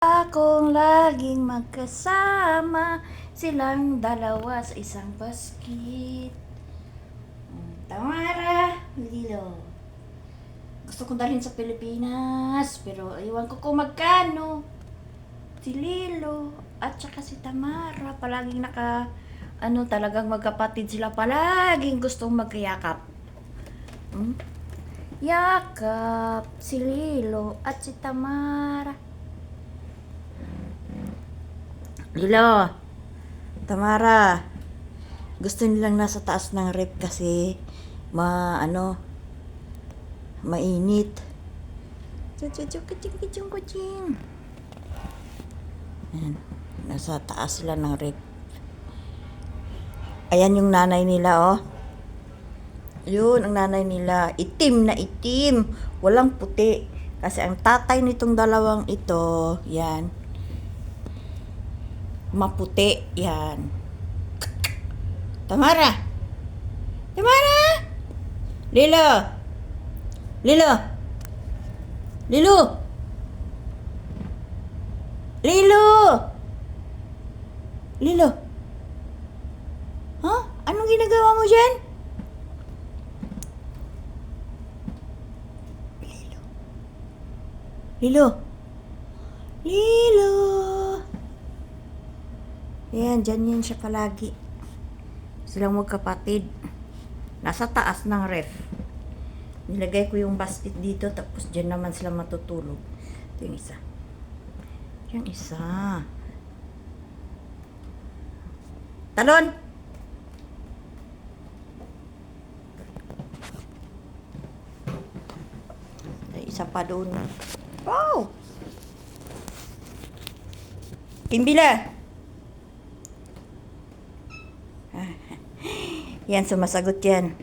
Akong laging magkasama, silang dalawa sa isang basket. Tamara, Lilo. Gusto kong dalhin sa Pilipinas, pero iwan ko kung magkano. Si Lilo at saka si Tamara, palaging talagang magkapatid sila, palaging gustong magkayakap. Yakap, si Lilo at si Tamara. Lilo, Tamara, gusto nilang nasa taas ng rep kasi mainit. Kuching. Ayan, nasa taas sila ng rep. Ayan yung nanay nila, oh. Yun, ang nanay nila. Itim na itim. Walang puti. Kasi ang tatay nitong dalawang ito, yan, maputi. Yan. Tamara! Tamara! Lilo! Lilo! Lilo! Lilo! Lilo! Ha? Anong ginagawa mo dyan? Lilo! Lilo! Lilo! Ayan, dyan yan siya palagi. Silang magkapatid. Nasa taas ng ref. Nilagay ko yung basket dito, tapos dyan naman sila matutulog. Ito yung isa. Yung isa. Talon! May isa pa doon. Wow! Kimbila! Yan, sumasagot yan.